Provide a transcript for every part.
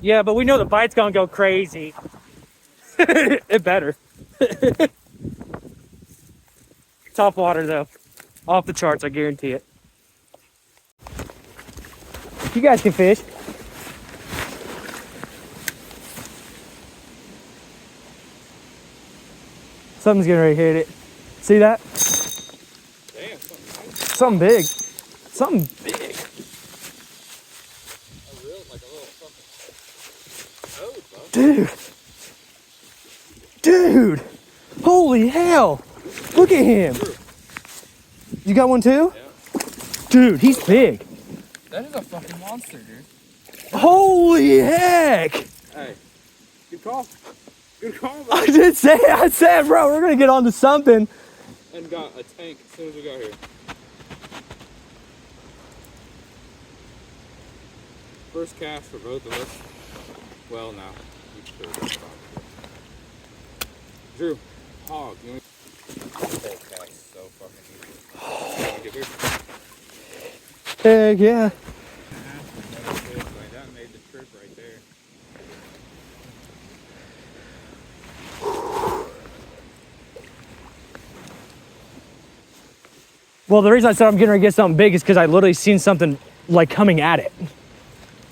Yeah, but we know the bite's gonna go crazy. It better. Top water though. Off the charts, I guarantee it. You guys can fish. Something's getting ready to hit it. See that? Damn, Something big. Something big. like a little fucking Dude. Dude. Holy hell. Look at him. You got one too? Yeah. Dude, he's big. That is a fucking monster, dude. Holy heck. Hey, good call. Good call, bro. I said, bro, we're gonna get onto something. And got a tank as soon as we got here. First cast for both of us. Well, no. Drew, hog. You want full cast so fucking easy. Heck yeah. That made the trip right there. Well, the reason I said I'm getting ready to get something big is because I literally seen something like coming at it.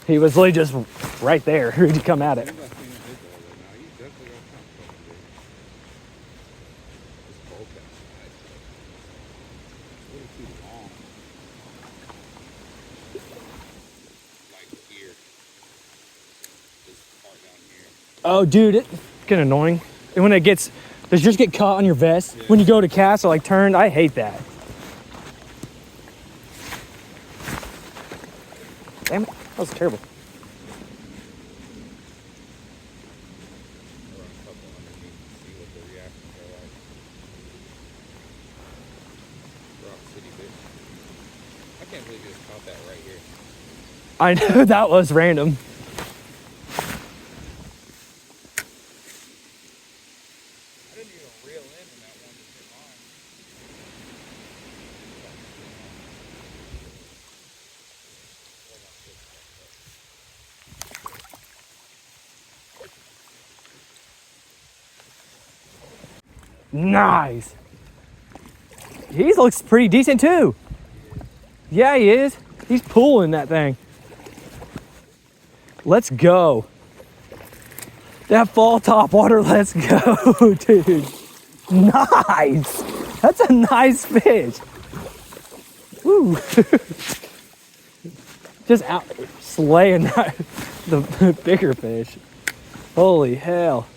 He was literally just right there, ready to come at it. Oh, dude, it's kind of annoying. And when it gets, does yours get caught on your vest? Yeah. When you go to cast or like turn? I hate that. Damn it, that was terrible. I can't believe you just caught that right here. I know, that was random. I didn't even reel in when that one just hit mine. Nice. He looks pretty decent too. Yeah, he is. He's pulling that thing. Let's go. That fall top water, let's go, dude. Nice. That's a nice fish. Woo. Just out slaying the bigger fish. Holy hell.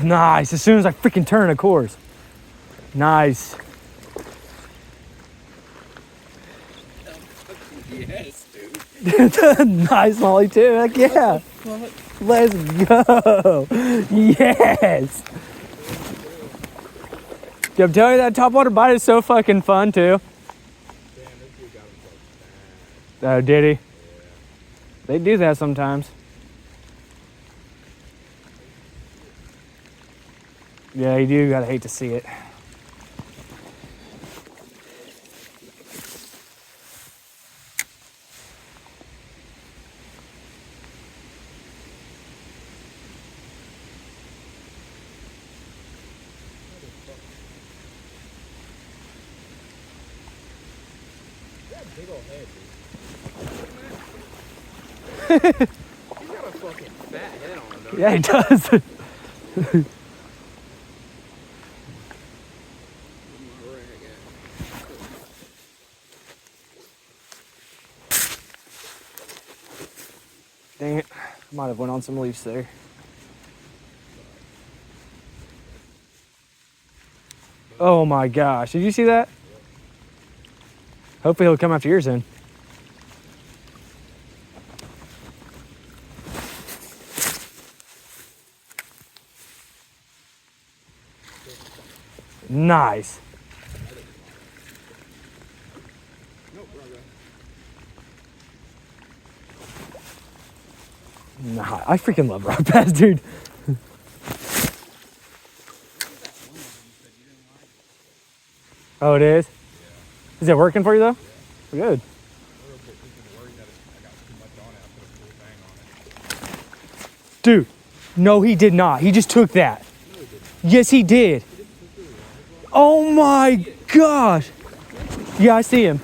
Nice. As soon as I freaking turn, of course. Nice. Yes, dude. Nice molly too. Heck yeah. Let's go. Yes. Dude, I'm telling you, that topwater bite is so fucking fun too. Damn, this dude got himself bad. Oh, did he? Yeah. They do that sometimes. Yeah, you do gotta hate to see it. That big old head, dude. He's got a fucking fat head on him, don't he? Yeah, he does. Dang it. Might have went on some leaves there. Oh my gosh. Did you see that? Hopefully he'll come after yours then. Nice. Nah, I freaking love rock bass, dude. Oh, it is? Is it working for you though? Good. Dude, no, he did not. He just took that. Yes, he did. Oh my gosh. Yeah, I see him.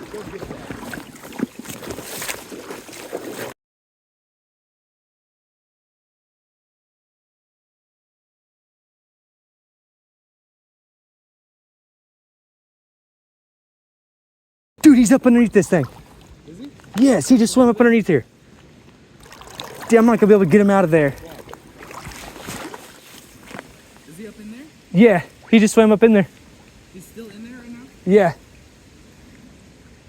Dude, he's up underneath this thing. Is he? Yes, he just swam up underneath here. Dude, I'm not gonna be able to get him out of there. Is he up in there? Yeah, he just swam up in there. He's still in there right now? Yeah.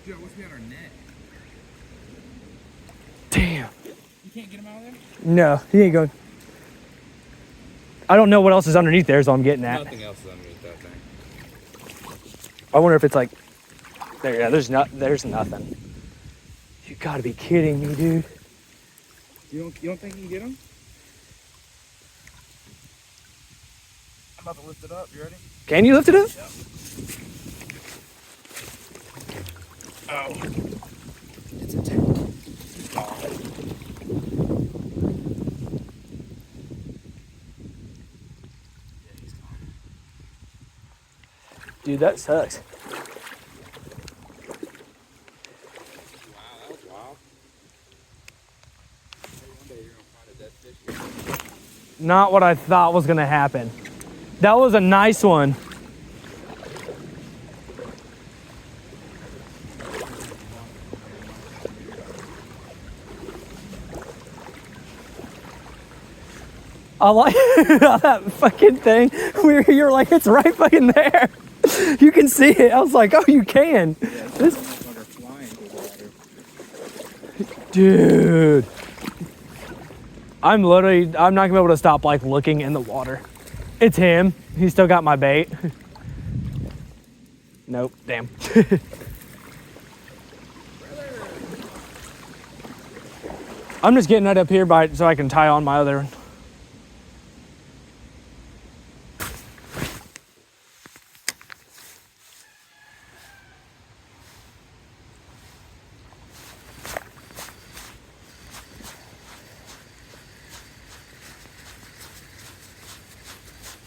Dude, I wish we had our net. Damn. You can't get him out of there? No, he ain't going. I don't know what else is underneath there is all I'm getting at. Nothing else is underneath that thing. I wonder if it's like, there, yeah, there's nothing. You gotta be kidding me, dude. You don't think you can get him? I'm about to lift it up. You ready? Can you lift it up? Yep. Oh. It's a tank. He's gone. Yeah, he's gone. Dude, that sucks. Wow, that was wild. Maybe one day you're gonna find a dead fish here. Not what I thought was gonna happen. That was a nice one. I like that fucking thing where you're like, it's right fucking there. You can see it. I was like, oh, you can. This Motherfucker flying through the water. dude. I'm not gonna be able to stop like looking in the water. It's him. He still got my bait. Nope, damn. I'm just getting that up here so I can tie on my other one.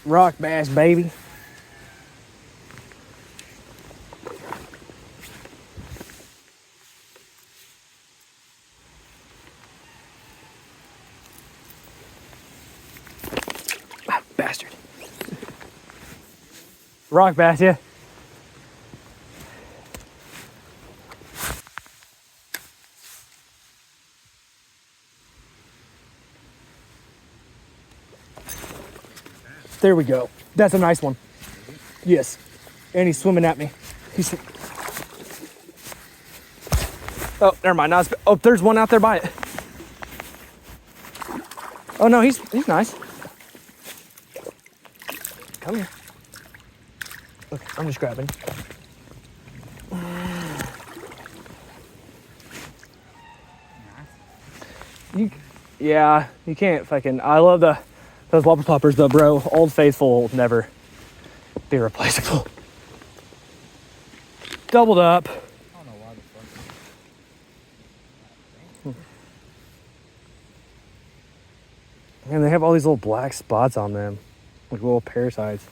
Rock bass, baby. Ah, bastard. Rock bass, yeah. There we go. That's a nice one. Yes. And he's swimming at me. He's. Oh, never mind. Now oh, there's one out there by it. Oh no, he's nice. Come here. Look, I'm just grabbing. Yeah, you can't fucking. I love those whopper poppers though, bro. Old Faithful will never be replaceable. Doubled up. I don't know why the fuck. And they have all these little black spots on them, like little parasites.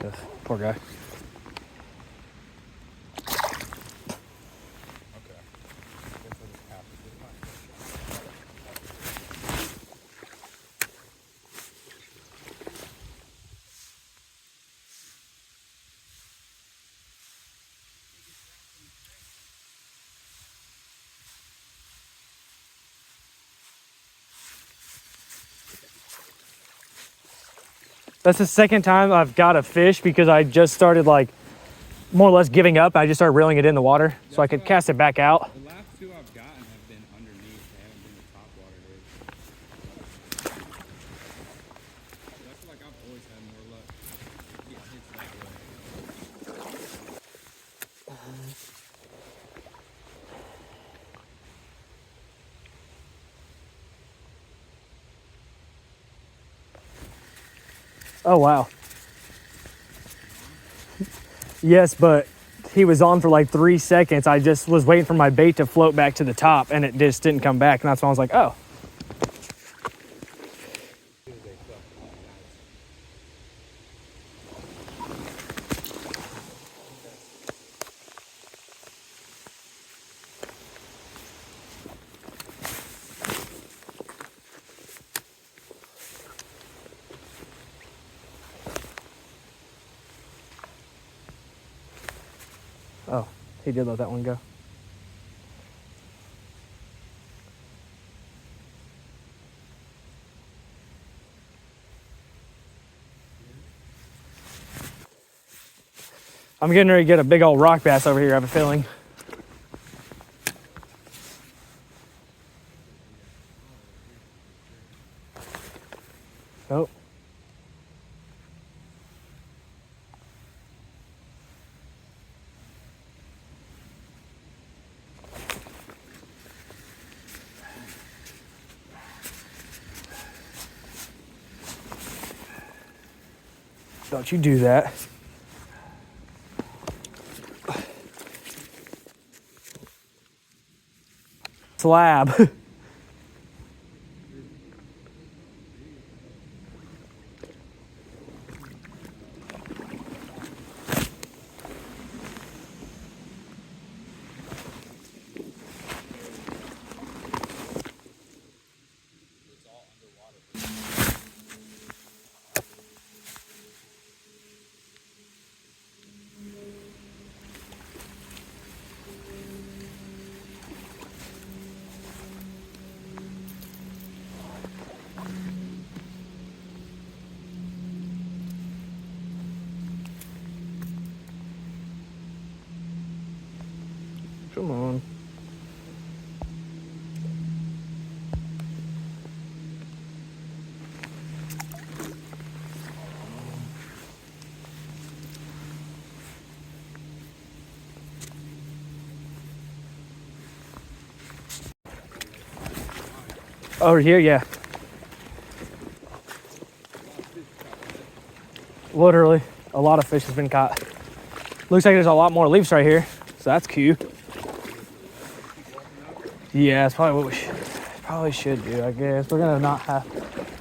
Ugh, poor guy. That's the second time I've got a fish because I just started like more or less giving up. I just started reeling it in the water so I could cast it back out. The last two I've gotten have been underneath. They haven't been the top water, dude. I feel like I've always had more luck getting hits that way. Oh, wow. Yes, but he was on for like 3 seconds. I just was waiting for my bait to float back to the top, and it just didn't come back. And that's when I was like, oh. Oh, he did let that one go. I'm getting ready to get a big old rock bass over here, I have a feeling. Oh. Don't you do that. Slab. Come on. Over here, yeah. Literally, a lot of fish has been caught. Looks like there's a lot more leaves right here, so that's cute. Yeah, that's probably what we probably should do, I guess. We're gonna not have,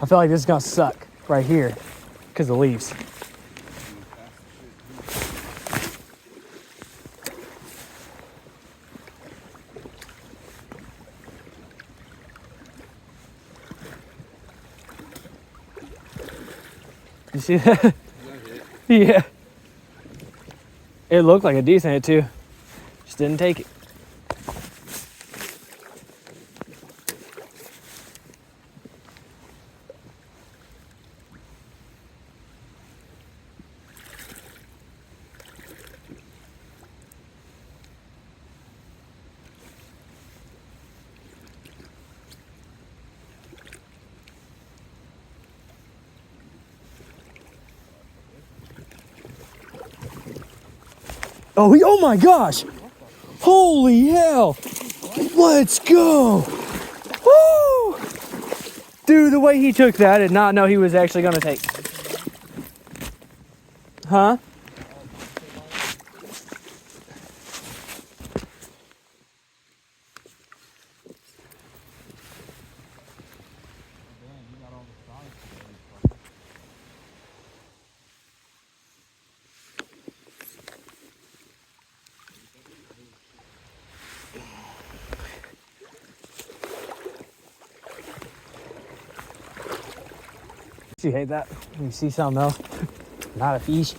I feel like this is gonna suck right here because of the leaves. You see that? Yeah. It looked like a decent hit too. Just didn't take it. Oh my gosh! Holy hell! Let's go! Woo! Dude, the way he took that, I did not know he was actually gonna take. Huh? You hate that? When you see something else, not a fish.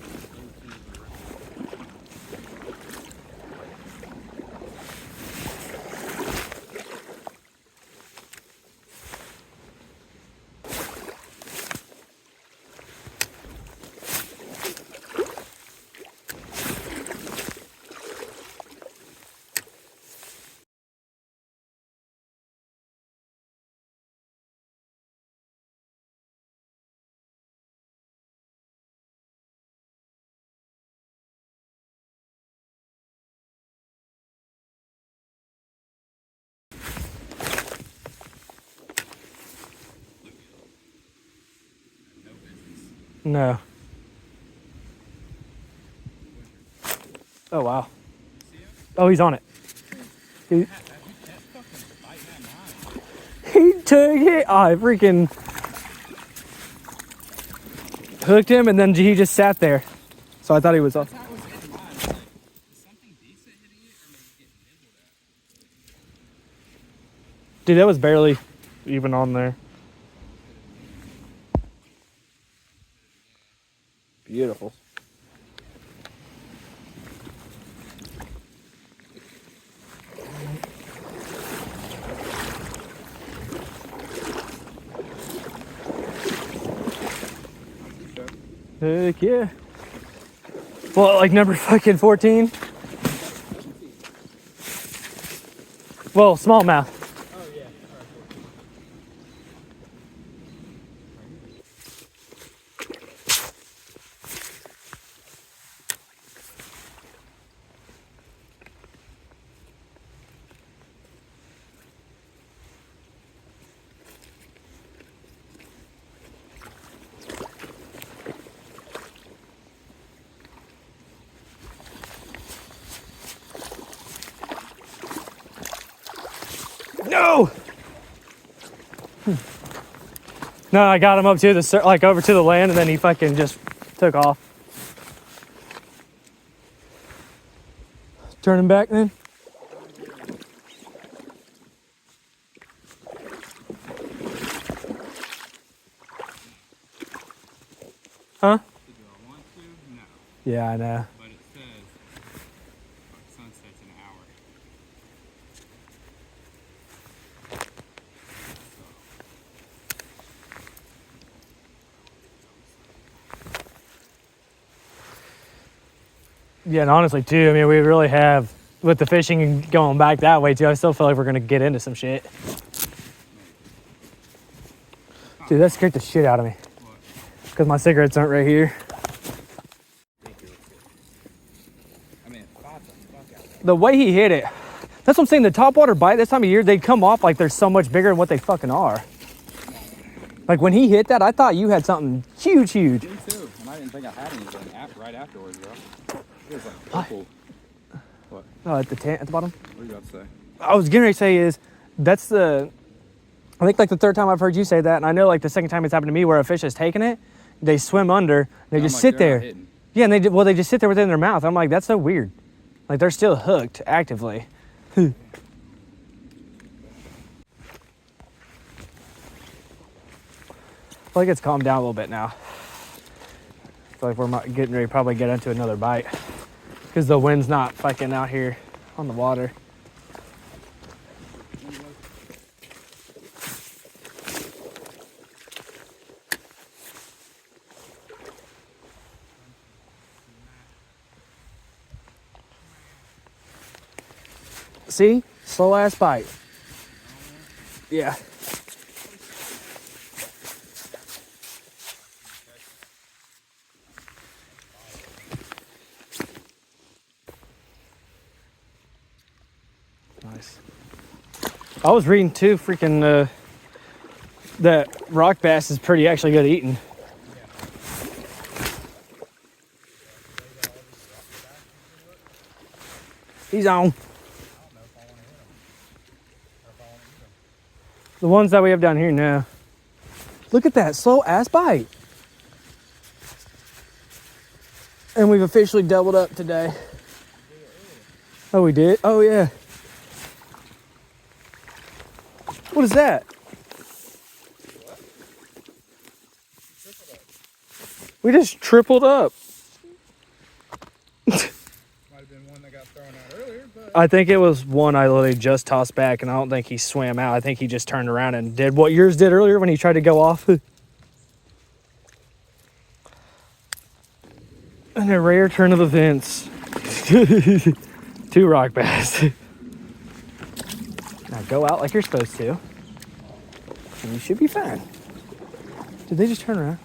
No. Oh, wow. Oh, he's on it. He took it. Oh, I freaking hooked him, and then he just sat there. So I thought he was off. Dude, that was barely even on there. Beautiful. Heck yeah. Well, like number fucking 14? Well, smallmouth. Oh, yeah. No! No, I got him up to the, like over to the land, and then he fucking just took off. Turn him back then. Huh? Did I want to? No. Yeah, I know. But it says sunset's an hour. Yeah, and honestly, too, I mean, we really have, with the fishing and going back that way, too, I still feel like we're going to get into some shit. Dude, that scared the shit out of me. What? Because my cigarettes aren't right here. I mean, it fought the fuck out of it. The way he hit it, that's what I'm saying, the topwater bite, this time of year, they'd come off like they're so much bigger than what they fucking are. Like, when he hit that, I thought you had something huge. Me too. And I didn't think I had anything right afterwards, bro. It was like purple. What? Oh, at the bottom? What are you about to say? I was getting ready to say is, that's the, I think like the third time I've heard you say that, and I know like the second time it's happened to me where a fish has taken it, they swim under, they I'm just like, sit they're not there. hitting. Yeah, and they just sit there within their mouth. I'm like, that's so weird. Like they're still hooked actively. I feel like it's calmed down a little bit now. I feel like we're getting ready to probably get into another bite because the wind's not fucking out here on the water. See? Slow ass bite. Yeah. Nice. I was reading too, freaking, that rock bass is pretty actually good eating. He's on. The ones that we have down here now. Look at that slow ass bite. And we've officially doubled up today. Oh, we did? Oh, yeah. What is that? We just tripled up. Might have been one that got thrown out earlier, but I think it was one I literally just tossed back, and I don't think he swam out. I think he just turned around and did what yours did earlier when he tried to go off. And a rare turn of events. 2 rock bass. Now go out like you're supposed to. And you should be fine. Did they just turn around?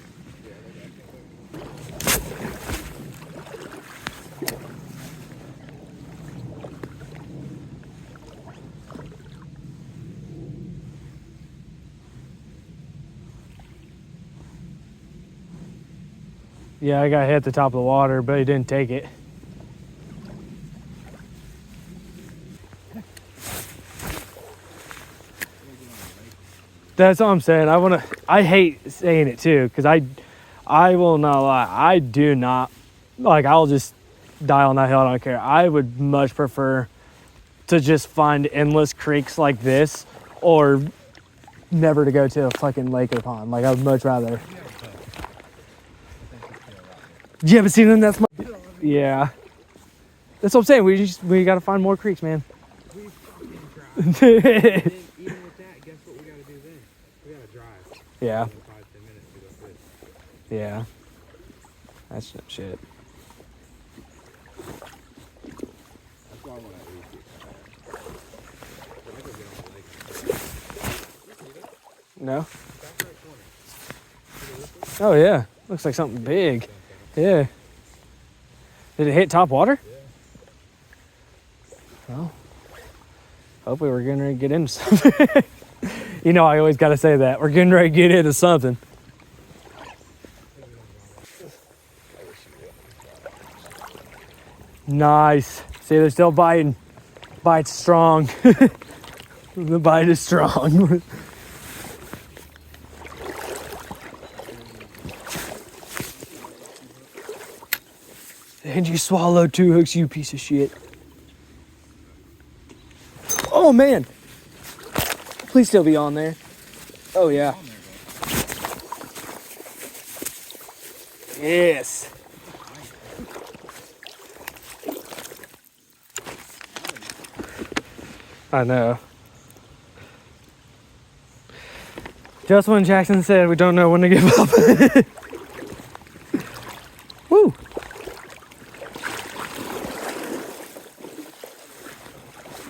Yeah, I got hit at the top of the water, but he didn't take it. That's what I'm saying. I hate saying it too, because I will not lie. I do not, like, I'll just die on that hill. I don't care. I would much prefer to just find endless creeks like this, or never to go to a fucking lake or pond. Like, I would much rather. Yeah, but see, then that's my, yeah. That's what I'm saying. We got to find more creeks, man. We fucking tried. Even with that, guess what we gotta do then? We gotta drive. Yeah. 5-10 minutes to go fish. Yeah. That's no shit. That's why I want to eat it. I could get on the lake. No? Back right corner. Oh, yeah. Looks like something big. Yeah. Did it hit top water? Yeah. Well, hopefully we're getting ready to get into something. You know, I always got to say that. We're getting ready to get into something. Nice. See, they're still biting. Bite's strong. The bite is strong. And you swallowed 2 hooks, you piece of shit. Oh, man. Please still be on there. Oh, yeah. Yes. I know. Just when Jackson said we don't know when to give up. Woo.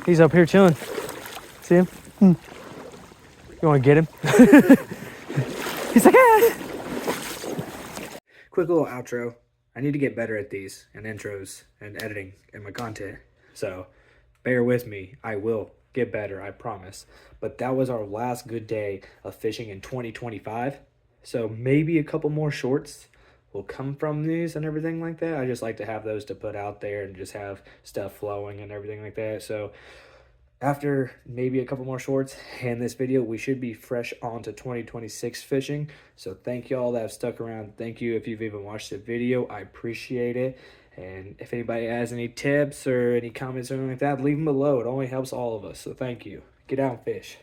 He's up here chilling. See him? You want to get him? He's like, ah. Quick little outro. I need to get better at these and intros and editing and my content. So bear with me. I will get better, I promise. But that was our last good day of fishing in 2025. So maybe a couple more shorts will come from these and everything like that. I just like to have those to put out there and just have stuff flowing and everything like that. So after maybe a couple more shorts and this video, we should be fresh on to 2026 fishing. So thank y'all that have stuck around. Thank you if you've even watched the video. I appreciate it. And if anybody has any tips or any comments or anything like that, leave them below. It only helps all of us. So thank you. Get out and fish.